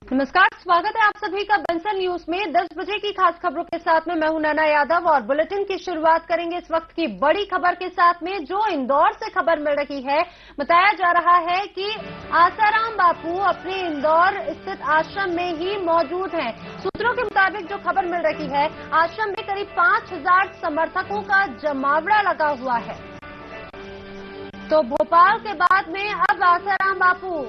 नमस्कार, स्वागत है आप सभी का बंसल न्यूज में। 10 बजे की खास खबरों के साथ में मैं हूं नैना यादव और बुलेटिन की शुरुआत करेंगे इस वक्त की बड़ी खबर के साथ में, जो इंदौर से खबर मिल रही है। बताया जा रहा है कि आसाराम बापू अपने इंदौर स्थित आश्रम में ही मौजूद हैं। सूत्रों के मुताबिक जो खबर मिल रही है, आश्रम में करीब 5000 समर्थकों का जमावड़ा लगा हुआ है। तो भोपाल के बाद में अब आसाराम बापू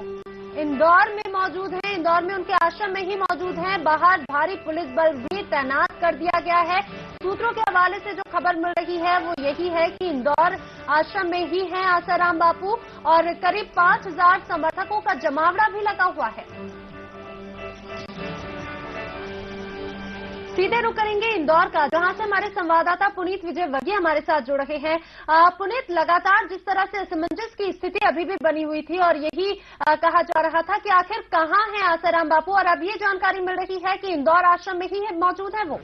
इंदौर में मौजूद हैं। इंदौर में उनके आश्रम में ही मौजूद हैं। बाहर भारी पुलिस बल भी तैनात कर दिया गया है। सूत्रों के हवाले से जो खबर मिल रही है वो यही है कि इंदौर आश्रम में ही हैं आसाराम बापू और करीब 5000 समर्थकों का जमावड़ा भी लगा हुआ है। सीधे रुक करेंगे इंदौर का, जहां से हमारे संवाददाता पुनीत विजयवर्गीय हमारे साथ जुड़ रहे हैं। पुनीत, लगातार जिस तरह से असमंजस की स्थिति अभी भी बनी हुई थी और यही कहा जा रहा था कि आखिर कहां है आसाराम बापू, और अब ये जानकारी मिल रही है कि इंदौर आश्रम में ही मौजूद है वो।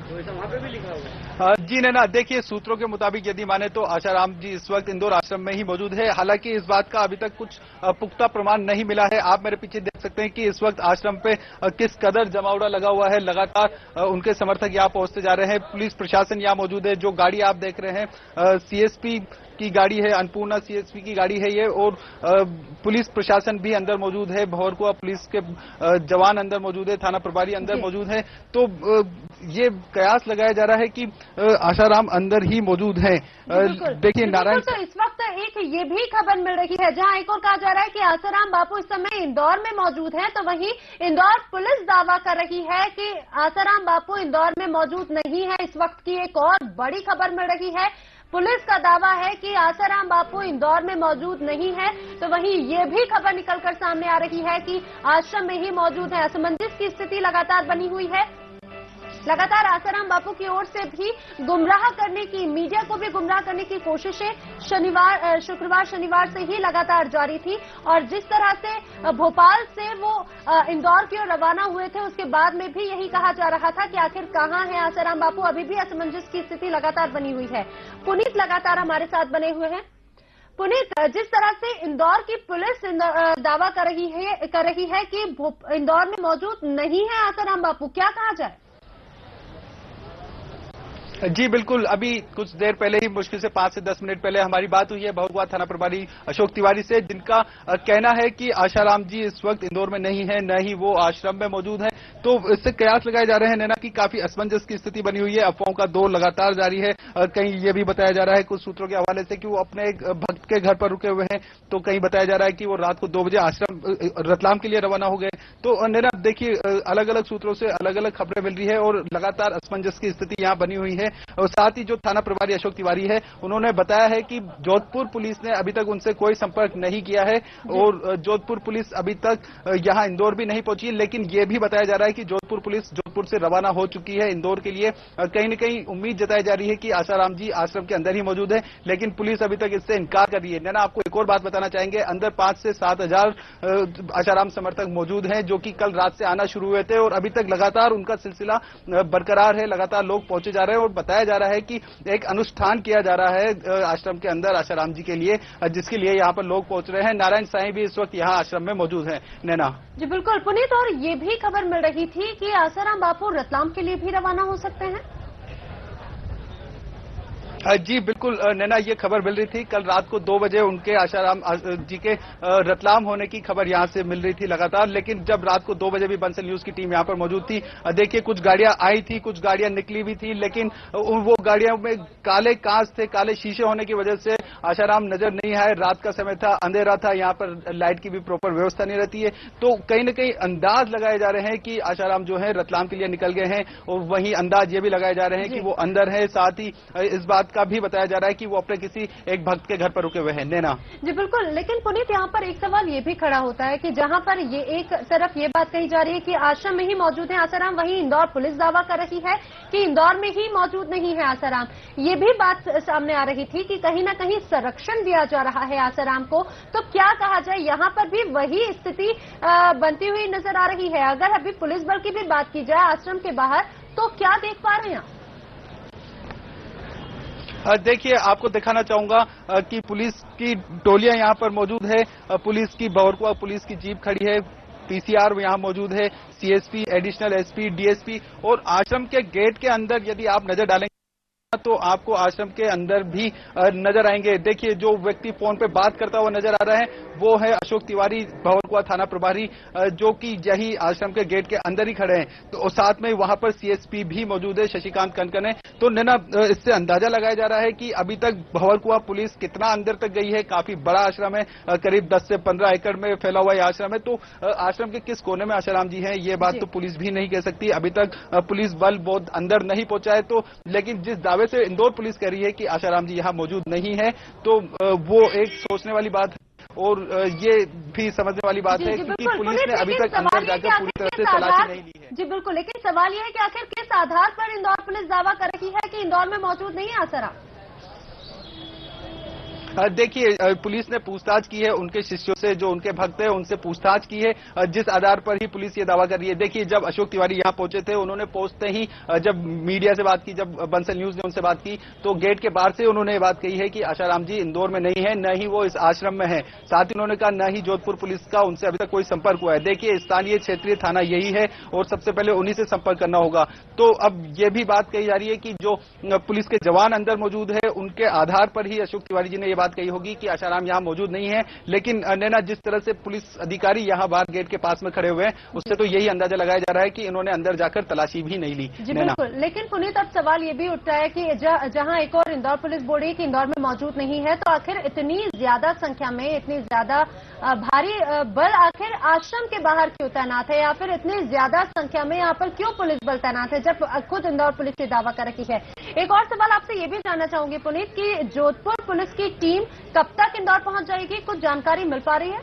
वहां पे भी लिखा हुआ है। जी नैना, देखिए सूत्रों के मुताबिक यदि माने तो आसाराम जी इस वक्त इंदौर आश्रम में ही मौजूद है। हालांकि इस बात का अभी तक कुछ पुख्ता प्रमाण नहीं मिला है। आप मेरे पीछे देख सकते हैं कि इस वक्त आश्रम पे किस कदर जमावड़ा लगा हुआ है। लगातार उनके समर्थक यहाँ पहुंचते जा रहे हैं। पुलिस प्रशासन यहाँ मौजूद है। जो गाड़ी आप देख रहे हैं सीएसपी की गाड़ी है, अन्नपूर्णा सीएसपी की गाड़ी है ये, और पुलिस प्रशासन भी अंदर मौजूद है। भौरकुआ पुलिस के जवान अंदर मौजूद है, थाना प्रभारी अंदर मौजूद है। तो ये कयास लगाया जा रहा है कि आसाराम अंदर ही मौजूद हैं। देखिए नारायण, तो इस वक्त एक ये भी खबर मिल रही है जहां एक और कहा जा रहा है कि आसाराम बापू इस समय इंदौर में मौजूद हैं, तो वहीं इंदौर पुलिस दावा कर रही है कि आसाराम बापू इंदौर में मौजूद नहीं है। इस वक्त की एक और बड़ी खबर मिल रही है। पुलिस का दावा है कि आसाराम बापू इंदौर में मौजूद नहीं है, तो वहीं ये भी खबर निकलकर सामने आ रही है कि आश्रम में ही मौजूद है। असमंजस की स्थिति लगातार बनी हुई है। लगातार आसाराम बापू की ओर से भी गुमराह करने की, मीडिया को भी गुमराह करने की कोशिशें शुक्रवार शनिवार से ही लगातार जारी थी। और जिस तरह से भोपाल से वो इंदौर की ओर रवाना हुए थे, उसके बाद में भी यही कहा जा रहा था कि आखिर कहां है आसाराम बापू। अभी भी असमंजस की स्थिति लगातार बनी हुई है। पुनीत लगातार हमारे साथ बने हुए हैं। पुनीत, जिस तरह से इंदौर की पुलिस दावा कर रही है कि इंदौर में मौजूद नहीं है आसाराम बापू, क्या कहा जाए? जी बिल्कुल, अभी कुछ देर पहले ही, मुश्किल से 5 से 10 मिनट पहले हमारी बात हुई है भौरकुआ थाना प्रभारी अशोक तिवारी से, जिनका कहना है कि आसाराम जी इस वक्त इंदौर में नहीं है, न ही वो आश्रम में मौजूद है। तो इससे कयास लगाए जा रहे हैं नैना कि काफी असमंजस की स्थिति बनी हुई है। अफवाहों का दौर लगातार जारी है। कहीं ये भी बताया जा रहा है कुछ सूत्रों के हवाले से कि वो अपने एक भक्त के घर पर रुके हुए हैं, तो कहीं बताया जा रहा है कि वो रात को 2 बजे आश्रम रतलाम के लिए रवाना हो गए। तो नैना देखिए, अलग अलग सूत्रों से अलग अलग खबरें मिल रही है और लगातार असमंजस की स्थिति यहाँ बनी हुई है। और साथ ही जो थाना प्रभारी अशोक तिवारी है, उन्होंने बताया है कि जोधपुर पुलिस ने अभी तक उनसे कोई संपर्क नहीं किया है और जोधपुर पुलिस अभी तक यहाँ इंदौर भी नहीं पहुंची है। लेकिन ये भी बताया जा रहा है कि जोधपुर पुलिस जोधपुर से रवाना हो चुकी है इंदौर के लिए। कहीं न कहीं उम्मीद जताई जा रही है कि आसाराम जी आश्रम के अंदर ही मौजूद है, लेकिन पुलिस अभी तक इससे इनकार कर रही है। नैना, आपको एक और बात बताना चाहेंगे, अंदर 5 से 7 हजार आसाराम समर्थक मौजूद हैं, जो कि कल रात से आना शुरू हुए थे और अभी तक लगातार उनका सिलसिला बरकरार है। लगातार लोग पहुंचे जा रहे हैं और बताया जा रहा है कि एक अनुष्ठान किया जा रहा है आश्रम के अंदर आसाराम जी के लिए, जिसके लिए यहाँ पर लोग पहुंच रहे हैं। नारायण साईं भी इस वक्त यहाँ आश्रम में मौजूद हैं। नैना जी बिल्कुल पुनीत, और ये भी खबर मिल रही थी कि आसाराम बापू रतलाम के लिए भी रवाना हो सकते हैं। जी बिल्कुल नैना, ये खबर मिल रही थी कल रात को 2 बजे उनके आसाराम जी के रतलाम होने की खबर यहाँ से मिल रही थी लगातार। लेकिन जब रात को 2 बजे भी बंसल न्यूज की टीम यहाँ पर मौजूद थी, देखिए कुछ गाड़ियां आई थी, कुछ गाड़ियां निकली भी थी, लेकिन वो गाड़ियों में काले कांच थे, काले शीशे होने की वजह से आसाराम नजर नहीं आए। रात का समय था, अंधेरा था, यहाँ पर लाइट की भी प्रॉपर व्यवस्था नहीं रहती है। तो कहीं न कहीं अंदाज लगाए जा रहे हैं कि आसाराम जो है रतलाम के लिए निकल गए हैं, और वहीं अंदाज ये भी लगाए जा रहे हैं कि वो अंदर है। साथ ही इस बात का भी बताया जा रहा है कि वो अपने किसी एक भक्त के घर पर रुके हुए हैं। नैना जी बिल्कुल, लेकिन पुनीत यहाँ पर एक सवाल ये भी खड़ा होता है कि जहाँ पर ये एक तरफ ये बात कही जा रही है कि आश्रम में ही मौजूद है आसाराम, वहीं इंदौर पुलिस दावा कर रही है कि इंदौर में ही मौजूद नहीं है आसाराम। ये भी बात सामने आ रही थी कि कहीं ना कहीं संरक्षण दिया जा रहा है आसाराम को। तो क्या कहा जाए, यहाँ पर भी वही स्थिति बनती हुई नजर आ रही है। अगर अभी पुलिस बल की भी बात की जाए आश्रम के बाहर, तो क्या देख पा रहे हैं? देखिए, आपको दिखाना चाहूंगा कि पुलिस की टोलियां यहां पर मौजूद है। पुलिस की भौरकुआ पुलिस की जीप खड़ी है। पीसीआर यहाँ मौजूद है, सीएसपी, एडिशनल एसपी, डीएसपी, और आश्रम के गेट के अंदर यदि आप नजर डालेंगे तो आपको आश्रम के अंदर भी नजर आएंगे। देखिए, जो व्यक्ति फोन पे बात करता हुआ नजर आ रहा है वो है अशोक तिवारी, भंवरकुआं थाना प्रभारी, जो कि यही आश्रम के गेट के अंदर ही खड़े हैं। तो साथ में वहां पर सीएसपी भी मौजूद है, शशिकांत कनकने। तो नैना, इससे अंदाजा लगाया जा रहा है कि अभी तक भंवरकुआं पुलिस कितना अंदर तक गई है। काफी बड़ा आश्रम है, करीब 10 से 15 एकड़ में फैला हुआ यह आश्रम है। तो आश्रम के किस कोने में आशाराम जी हैं, ये बात तो पुलिस भी नहीं कह सकती। अभी तक पुलिस बल बहुत अंदर नहीं पहुंचा है। तो लेकिन जिस दावे से इंदौर पुलिस कह रही है कि आशाराम जी यहां मौजूद नहीं है, तो वो एक सोचने वाली बात है और ये भी समझने वाली बात है कि पुलिस ने अभी तक अंदर जाकर पूरी तरह से तलाशी नहीं ली है। जी बिल्कुल, लेकिन सवाल यह है कि आखिर किस आधार पर इंदौर पुलिस दावा कर रही है कि इंदौर में मौजूद नहीं है आसाराम? देखिए, पुलिस ने पूछताछ की है उनके शिष्यों से, जो उनके भक्त हैं उनसे पूछताछ की है, जिस आधार पर ही पुलिस ये दावा कर रही है। देखिए, जब अशोक तिवारी यहां पहुंचे थे, उन्होंने पहुंचते ही जब मीडिया से बात की, जब बंसल न्यूज ने उनसे बात की, तो गेट के बाहर से उन्होंने ये बात कही है कि आशाराम जी इंदौर में नहीं है, न ही वो इस आश्रम में है। साथ ही उन्होंने कहा न ही जोधपुर पुलिस का उनसे अभी तक कोई संपर्क हुआ है। देखिए, स्थानीय क्षेत्रीय थाना यही है और सबसे पहले उन्हीं से संपर्क करना होगा। तो अब ये भी बात कही जा रही है कि जो पुलिस के जवान अंदर मौजूद है, उनके आधार पर ही अशोक तिवारी जी ने यह बात कही होगी कि आशाराम यहां मौजूद नहीं है। लेकिन नैना, जिस तरह से पुलिस अधिकारी यहां बाहर गेट के पास में खड़े हुए हैं, उससे तो यही अंदाजा लगाया जा रहा है कि इन्होंने अंदर जाकर तलाशी भी नहीं ली। जी बिल्कुल, लेकिन पुनीत, अब सवाल ये भी उठता है कि जहां एक और इंदौर पुलिस बोल रही है कि इंदौर में मौजूद नहीं है, तो आखिर इतनी ज्यादा संख्या में, इतनी ज्यादा भारी बल आखिर आश्रम के बाहर क्यों तैनात है, या फिर इतनी ज्यादा संख्या में यहाँ पर क्यों पुलिस बल तैनात है, जब खुद इंदौर पुलिस ये दावा कर रही है? एक और सवाल आपसे ये भी जानना चाहूंगी पुनीत कि जोधपुर पुलिस की टीम कब तक इंदौर पहुंच जाएगी, कुछ जानकारी मिल पा रही है?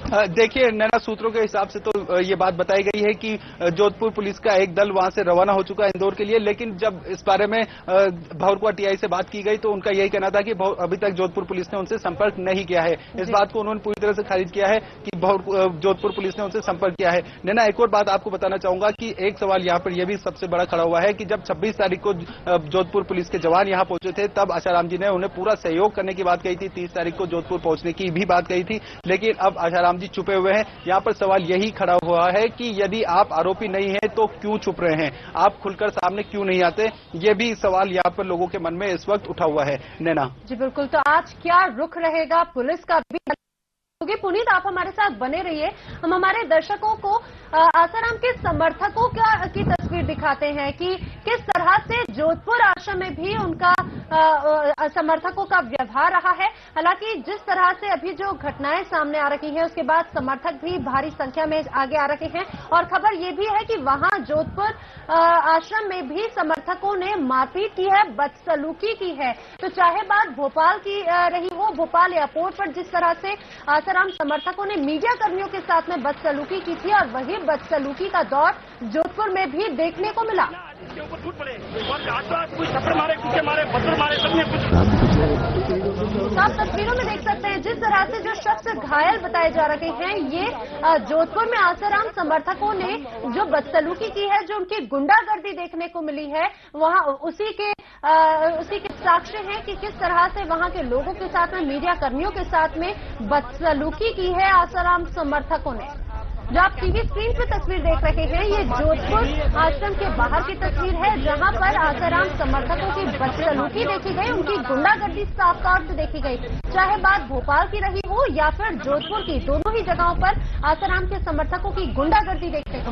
देखिए नैना, सूत्रों के हिसाब से तो ये बात बताई गई है कि जोधपुर पुलिस का एक दल वहां से रवाना हो चुका है इंदौर के लिए। लेकिन जब इस बारे में भंवरकुआं टीआई से बात की गई तो उनका यही कहना था कि अभी तक जोधपुर पुलिस ने उनसे संपर्क नहीं किया है। इस बात को उन्होंने पूरी तरह से खारिज किया है कि जोधपुर पुलिस ने उनसे संपर्क किया है। नैना, एक और बात आपको बताना चाहूंगा कि एक सवाल यहाँ पर यह भी सबसे बड़ा खड़ा हुआ है कि जब 26 तारीख को जोधपुर पुलिस के जवान यहाँ पहुंचे थे, तब आशाराम जी ने उन्हें पूरा सहयोग करने की बात कही थी। 30 तारीख को जोधपुर पहुंचने की भी बात कही थी। लेकिन अब आशाराम जी छुपे हुए हैं। यहां पर सवाल यही खड़ा हुआ है कि यदि आप आरोपी नहीं हैं तो क्यों छुप रहे हैं, आप खुलकर सामने क्यों नहीं आते? ये भी सवाल यहां पर लोगों के मन में इस वक्त उठा हुआ है। नैना जी बिल्कुल, तो आज क्या रुख रहेगा पुलिस का भी? क्योंकि पुनीत, आप हमारे साथ बने रहिए, हम हमारे दर्शकों को आसाराम के समर्थकों की तस्वीर दिखाते हैं कि किस तरह से जोधपुर आश्रम में भी उनका समर्थकों का व्यवहार रहा है। हालांकि जिस तरह से अभी जो घटनाएं सामने आ रही हैं, उसके बाद समर्थक भी भारी संख्या में आगे आ रहे हैं। और खबर ये भी है कि वहां जोधपुर आश्रम में भी समर्थकों ने मारपीट की है, बदसलूकी की है। तो चाहे बात भोपाल की रही हो, भोपाल एयरपोर्ट पर जिस तरह से आसाराम समर्थकों ने मीडिया कर्मियों के साथ में बदसलूकी की थी, और वही बदसलूकी का दौर जोधपुर में भी देखने को मिला। तो आप तस्वीरों में देख सकते हैं जिस तरह से जो शख्स घायल बताए जा रहे हैं, ये जोधपुर में आसाराम समर्थकों ने जो बदसलूकी की है, जो उनकी गुंडागर्दी देखने को मिली है, वहां उसी के साक्ष्य हैं कि किस तरह से वहां के लोगों के साथ में, मीडिया कर्मियों के साथ में बदसलूकी की है आसाराम समर्थकों ने। जो आप टीवी स्क्रीन पर तस्वीर देख रहे हैं, ये जोधपुर आश्रम के बाहर की तस्वीर है, जहां पर आसाराम समर्थकों की बदसलूकी देखी गई, उनकी गुंडागर्दी साफ तौर से देखी गई। चाहे बात भोपाल की रही हो या फिर जोधपुर की, दोनों ही जगहों पर आसाराम के समर्थकों की गुंडागर्दी देखने को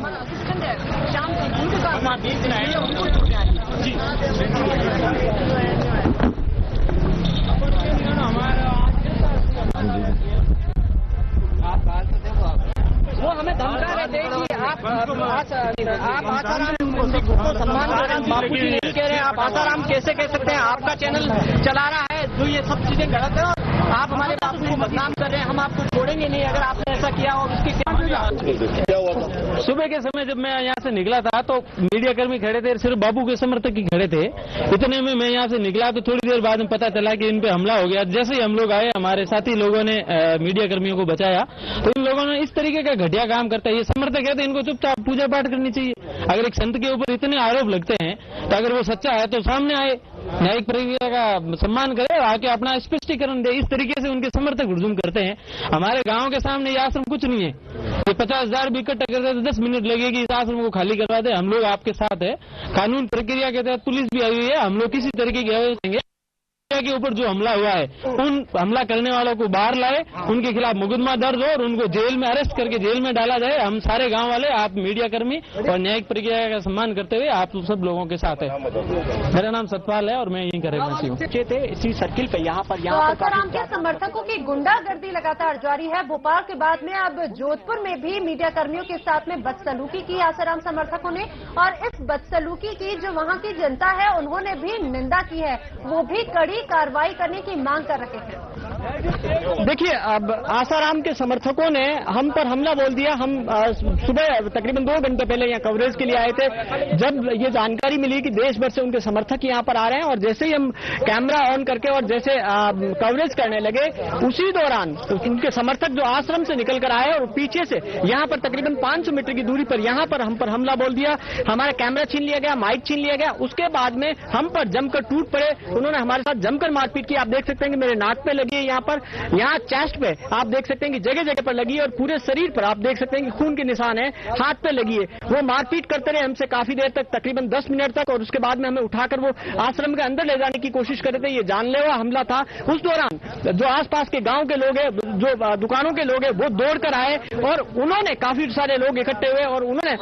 वो हमें धमका रहे थे कि आप आसाराम को सम्मान कर रहे हैं, बापू जी नहीं कह रहे हैं, आप आसाराम कैसे कह सकते हैं? आपका चैनल चला रहा है, जो ये सब चीजें गलत है, आप हमारे बापू को बदनाम कर रहे हैं, हम आपको छोड़ेंगे नहीं अगर आपने ऐसा किया। और उसकी क्या हुआ सुबह के समय जब मैं यहाँ से निकला था तो मीडिया कर्मी खड़े थे, सिर्फ बापू के समर्थक ही खड़े थे। इतने में मैं यहाँ से निकला तो थोड़ी देर बाद में पता चला कि इन पे हमला हो गया। जैसे ही हम लोग आए, हमारे साथी लोगों ने मीडिया कर्मियों को बचाया। तो इन लोगों ने इस तरीके का घटिया काम करता है। ये समर्थक है तो इनको चुपचाप पूजा पाठ करनी चाहिए। अगर एक संत के ऊपर इतने आरोप लगते हैं तो अगर वो सच्चा है तो सामने आए, न्यायिक प्रक्रिया का सम्मान करे और आके अपना स्पष्टीकरण दे। इस तरीके से उनके समर्थक हुजूम करते हैं। हमारे गांव के सामने ये आश्रम कुछ नहीं है। ये 50,000 भी इकट्ठा करते तो 10 मिनट लगेगी इस आश्रम को खाली करवा दे। हम लोग आपके साथ है। कानून प्रक्रिया के तहत पुलिस भी आई हुई है। हम लोग किसी तरीके की व्यवस्था के ऊपर जो हमला हुआ है उन हमला करने वालों को बाहर लाए, उनके खिलाफ मुकदमा दर्ज हो और उनको जेल में अरेस्ट करके जेल में डाला जाए। हम सारे गांव वाले, आप मीडिया कर्मी और न्यायिक प्रक्रिया का सम्मान करते हुए आप सब लोगों के साथ है। मेरा नाम सतपाल है और मैं यहीं का रहवासी हूँ। इसी सर्किल पे यहाँ पर आसाराम के समर्थकों की गुंडागर्दी लगातार जारी है। भोपाल के बाद में अब जोधपुर में भी मीडिया कर्मियों के साथ में बदसलूकी की आसाराम समर्थकों ने, और इस बदसलूकी की जो वहां की जनता है उन्होंने भी निंदा की है। वो भी कड़ी कार्रवाई करने की मांग कर रहे हैं। देखिए, अब आसाराम के समर्थकों ने हम पर हमला बोल दिया। हम सुबह तकरीबन 2 घंटे पहले यहाँ कवरेज के लिए आए थे। जब ये जानकारी मिली कि देश भर से उनके समर्थक यहाँ पर आ रहे हैं और जैसे ही हम कैमरा ऑन करके और जैसे कवरेज करने लगे, उसी दौरान उनके समर्थक जो आश्रम से निकल कर आए और पीछे से यहाँ पर तकरीबन 500 मीटर की दूरी पर यहाँ पर हम पर हमला बोल दिया। हमारा कैमरा छीन लिया गया, माइक छीन लिया गया। उसके बाद में हम पर जमकर टूट पड़े। उन्होंने हमारे साथ जमकर मारपीट की। आप देख सकते हैं कि मेरे नाक पे लगी है, यहाँ चेस्ट पे आप देख सकते हैं कि जगह जगह पर लगी है और पूरे शरीर पर आप देख सकते हैं कि खून के निशान है, हाथ पे लगी है। वो मारपीट करते रहे हमसे काफी देर तक, तकरीबन 10 मिनट तक, और उसके बाद में हमें उठाकर वो आश्रम के अंदर ले जाने की कोशिश कर रहे थे। ये जानलेवा हमला था। उस दौरान जो आसपास के गांव के लोग हैं, जो दुकानों के लोग हैं, वो दौड़ कर आए और उन्होंने काफी सारे लोग इकट्ठे हुए और उन्होंने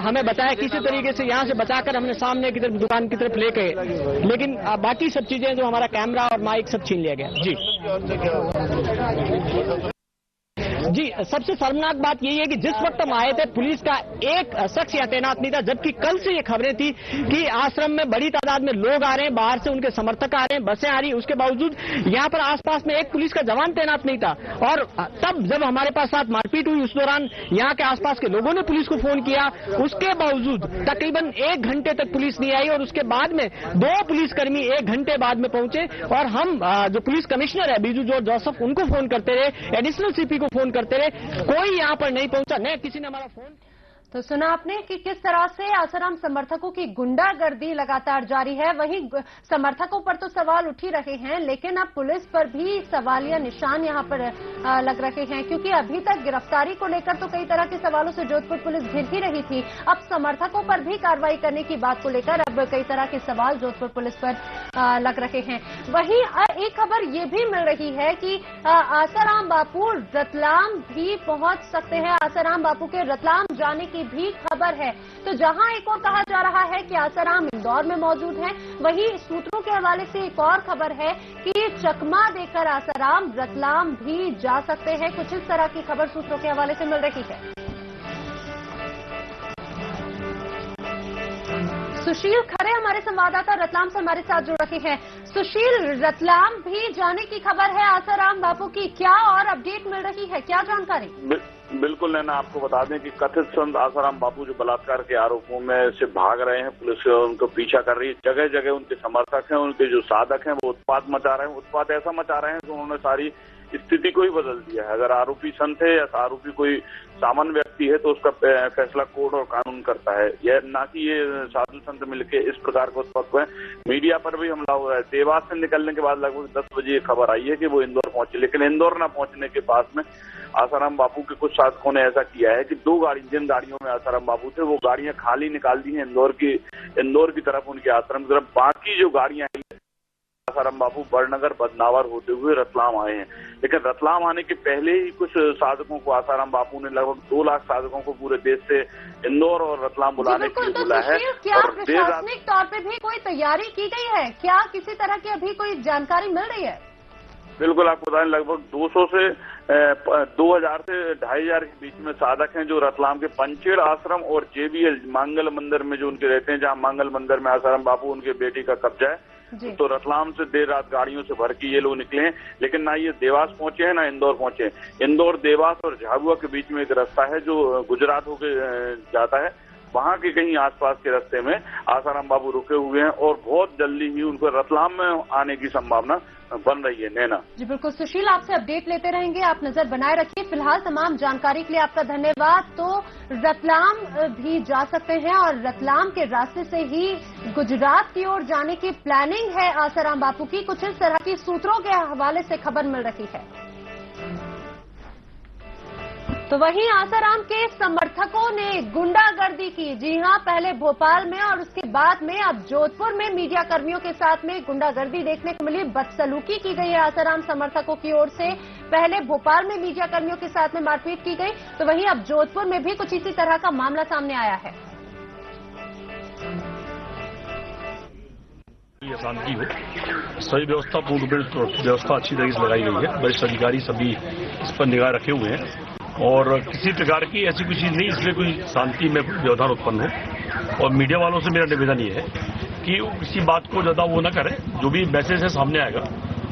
हमें बताया किसी तरीके से यहाँ से बचाकर हमने सामने की तरफ दुकान की तरफ ले गए। लेकिन बाकी सब चीजें जो हमारा कैमरा और माइक सब छीन लिया गया। जी, सबसे शर्मनाक बात यही है कि जिस वक्त हम आए थे पुलिस का एक शख्स यहाँ तैनात नहीं था, जबकि कल से ये खबरें थी कि आश्रम में बड़ी तादाद में लोग आ रहे हैं, बाहर से उनके समर्थक आ रहे हैं, बसें आ रही। उसके बावजूद यहाँ पर आसपास में एक पुलिस का जवान तैनात नहीं था। और तब जब हमारे पास साथ मारपीट हुई, उस दौरान यहाँ के आसपास के लोगों ने पुलिस को फोन किया। उसके बावजूद तकरीबन 1 घंटे तक पुलिस नहीं आई और उसके बाद में 2 पुलिसकर्मी 1 घंटे बाद में पहुंचे और हम जो पुलिस कमिश्नर है बीजू जॉर्ज जोसेफ, उनको फोन करते रहे, एडिशनल सीपी को फोन करते रहे, कोई यहां पर नहीं पहुंचा, न किसी ने हमारा फोन। तो सुना आपने कि किस तरह से आसाराम समर्थकों की गुंडागर्दी लगातार जारी है। वहीं समर्थकों पर तो सवाल उठ ही रहे हैं, लेकिन अब पुलिस पर भी सवालिया निशान यहां पर लग रहे हैं, क्योंकि अभी तक गिरफ्तारी को लेकर तो कई तरह के सवालों से जोधपुर पुलिस घिर ही रही थी। अब समर्थकों पर भी कार्रवाई करने की बात को लेकर अब कई तरह के सवाल जोधपुर पुलिस पर लग रहे हैं। वहीं एक खबर ये भी मिल रही है कि आसाराम बापू रतलाम भी पहुंच सकते हैं। आसाराम बापू के रतलाम जाने की भी खबर है। तो जहां एक और कहा जा रहा है कि आसाराम इंदौर में मौजूद हैं, वहीं सूत्रों के हवाले से एक और खबर है कि चकमा देकर आसाराम रतलाम भी जा सकते हैं। कुछ इस तरह की खबर सूत्रों के हवाले से मिल रही है। सुशील खरे हमारे संवाददाता रतलाम से हमारे साथ जुड़ रहे हैं। सुशील, रतलाम भी जाने की खबर है आसाराम बापू की, क्या और अपडेट मिल रही है, क्या जानकारी? बिल्कुल नैना, आपको बता दें कि कथित संत आसाराम बापू जो बलात्कार के आरोपों में से भाग रहे हैं, पुलिस उनको पीछा कर रही है। जगह जगह उनके समर्थक हैं, उनके जो साधक हैं, वो उत्पात मचा रहे हैं। उत्पात ऐसा मचा रहे हैं कि उन्होंने सारी स्थिति को ही बदल दिया है। अगर आरोपी संत है या आरोपी कोई सामान्य व्यक्ति है तो उसका फैसला कोर्ट और कानून करता है, यह ना कि ये साधु संत मिलके इस प्रकार का उत्पात हुआ है। मीडिया पर भी हमला हो रहा है। देवास से निकलने के बाद लगभग 10 बजे ये खबर आई है कि वो इंदौर पहुंचे, लेकिन इंदौर न पहुंचने के पास में आसाराम बापू के कुछ साधकों ने ऐसा किया है कि 2 गाड़ी, जिन गाड़ियों में आसाराम बापू थे, वो गाड़ियां खाली निकाल दी हैं इंदौर की तरफ, उनके आश्रम की तरफ। बाकी जो गाड़ियां हैं आसाराम बापू बड़नगर बदनावर होते हुए रतलाम आए हैं। लेकिन रतलाम आने के पहले ही कुछ साधकों को आसाराम बापू ने लगभग 2 लाख साधकों को पूरे देश से इंदौर और रतलाम बुलाने के लिए बुलाया है। क्या प्रशासनिक तौर पे भी कोई तैयारी की गई है? क्या किसी तरह की अभी कोई जानकारी मिल रही है? बिल्कुल, आपको बताएं लगभग 200 से 2000 से 2500 के बीच में साधक हैं जो रतलाम के पंचेड़ आश्रम और JBL मांगल मंदिर में जो उनके रहते हैं, जहां मांगल मंदिर में आसाराम बापू उनके बेटी का कब्जा है। जी। तो रतलाम से देर रात गाड़ियों से भर के ये लोग निकले हैं, लेकिन ना ये देवास पहुंचे हैं ना इंदौर पहुंचे हैं। इंदौर, देवास और झाबुआ के बीच में एक रास्ता है जो गुजरात होके जाता है, वहां के कहीं आसपास के रास्ते में आसाराम बापू रुके हुए हैं और बहुत जल्दी ही उनको रतलाम में आने की संभावना बन रही है। नैना जी बिल्कुल सुशील, आपसे अपडेट लेते रहेंगे, आप नजर बनाए रखिए। फिलहाल तमाम जानकारी के लिए आपका धन्यवाद। तो रतलाम भी जा सकते हैं और रतलाम के रास्ते से ही गुजरात की ओर जाने की प्लानिंग है आसाराम बापू की, कुछ इस तरह की सूत्रों के हवाले से खबर मिल रही है। तो वहीं आसाराम के समर्थकों ने गुंडागर्दी की। जी हां, पहले भोपाल में और उसके बाद में अब जोधपुर में मीडिया कर्मियों के साथ में गुंडागर्दी देखने को मिली, बदसलूकी की गई है आसाराम समर्थकों की ओर से। पहले भोपाल में मीडिया कर्मियों के साथ में मारपीट की गई, तो वहीं अब जोधपुर में भी कुछ इसी तरह का मामला सामने आया है। शांति हो, सही व्यवस्था पूर्ण व्यवस्था अच्छी तरीके से लगाई गई है। वरिष्ठ अधिकारी सभी इस पर निगाह रखे हुए हैं और किसी प्रकार की ऐसी कोई चीज नहीं इसमें कोई शांति में व्यवधान उत्पन्न हो। और मीडिया वालों से मेरा निवेदन ये है कि किसी बात को ज्यादा वो न करें, जो भी मैसेज है सामने आएगा।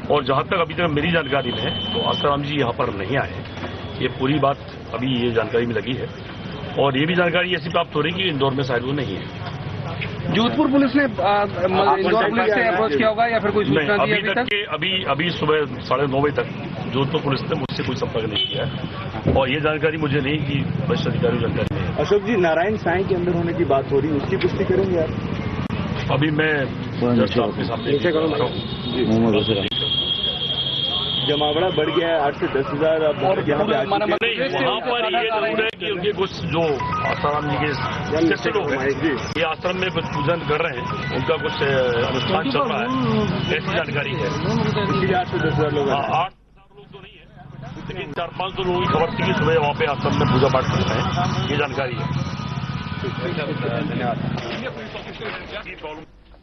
और जहां तक अभी तक मेरी जानकारी में है तो आसाराम जी यहाँ पर नहीं आए हैं, ये पूरी बात अभी ये जानकारी में लगी है। और ये भी जानकारी ऐसी प्राप्त हो रही है कि इंदौर में शायद वो नहीं है। जोधपुर पुलिस ने इंदौर पुलिस से अप्रोच किया होगा या फिर कोई सूचना दी अभी तक के अभी सुबह 9:30 तक जोधपुर पुलिस ने मुझसे कोई संपर्क नहीं किया है और ये जानकारी मुझे नहीं कि वरिष्ठ अधिकारी जानकारी नहीं है। अशोक जी, नारायण साईं के अंदर होने की बात हो रही है, उसकी पुष्टि करेंगे आप? अभी मैं जस्ट आपके सामने जमावड़ा बढ़ गया है 8 से 10 हजार। और यहाँ पे वहाँ पर ये जरूर है कि उनके कुछ जो आसाराम जी के शिष्य लोग हैं ये आश्रम में कुछ पूजन कर रहे हैं, उनका कुछ अनुष्ठान चल रहा है, ऐसी जानकारी है। 8 से 10 हजार लोग, 8 लोग तो नहीं है, लेकिन 400-500 लोगों की खबर थी कि सुबह वहाँ पे आश्रम में पूजा पाठ करते हैं, ये जानकारी है।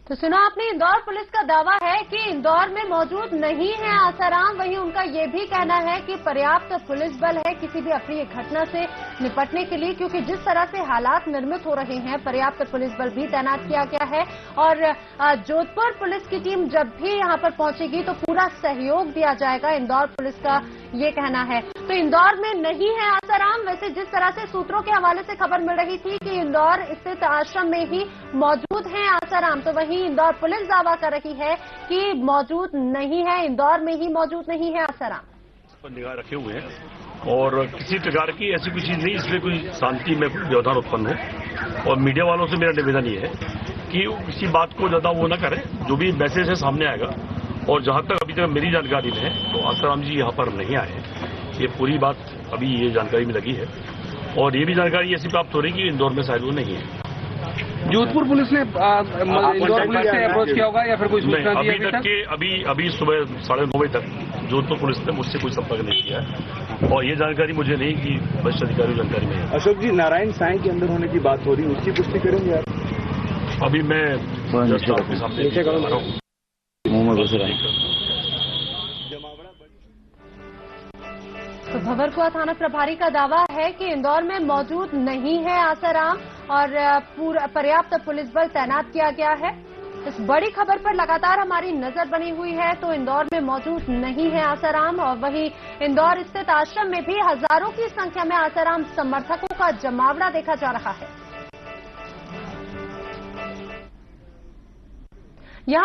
तो सुना आपने, इंदौर पुलिस का दावा है कि इंदौर में मौजूद नहीं है आसाराम। वहीं उनका ये भी कहना है कि पर्याप्त पुलिस बल है किसी भी अप्रिय घटना से निपटने के लिए, क्योंकि जिस तरह से हालात निर्मित हो रहे हैं पर्याप्त पुलिस बल भी तैनात किया गया है। और जोधपुर पुलिस की टीम जब भी यहां पर पहुंचेगी तो पूरा सहयोग दिया जाएगा, इंदौर पुलिस का ये कहना है। तो इंदौर में नहीं है आसाराम। वैसे जिस तरह से सूत्रों के हवाले से खबर मिल रही थी कि इंदौर स्थित आश्रम में ही मौजूद है आसाराम, तो वहीं इंदौर पुलिस दावा कर रही है कि मौजूद नहीं है, इंदौर में ही मौजूद नहीं है आसाराम। इस पर निगाह रखे हुए हैं और किसी प्रकार की ऐसी कोई चीज नहीं इसमें कोई शांति में कोई व्यवधान उत्पन्न हो। और मीडिया वालों से मेरा निवेदन ये है कि किसी बात को ज्यादा वो न करें, जो भी मैसेज है सामने आएगा। और जहां तक अभी तक मेरी जानकारी में है तो आसाराम जी यहाँ पर नहीं आए हैं, ये पूरी बात अभी ये जानकारी में लगी है। और ये भी जानकारी ऐसी प्राप्त हो रही है कि इंदौर में शायद वो नहीं है। जोधपुर पुलिस ने इंदौर पुलिस से अप्रोच किया होगा या फिर कोई सूचना दी अभी तक के अभी सुबह 9:30 तक जोधपुर पुलिस ने मुझसे कोई संपर्क नहीं किया है और ये जानकारी मुझे नहीं कि वरिष्ठ अधिकारी जानकारी नहीं है। अशोक जी, नारायण साईं के अंदर होने की बात हो रही है, उसकी पुष्टि करेंगे आप? अभी मैं जस्ट आपके सामने तो भंवरकुआ थाना प्रभारी का दावा है कि इंदौर में मौजूद नहीं है आसाराम और पूरा पर्याप्त पुलिस बल तैनात किया गया है। इस बड़ी खबर पर लगातार हमारी नजर बनी हुई है। तो इंदौर में मौजूद नहीं है आसाराम और वहीं इंदौर स्थित आश्रम में भी हजारों की संख्या में आसाराम समर्थकों का जमावड़ा देखा जा रहा है। यहाँ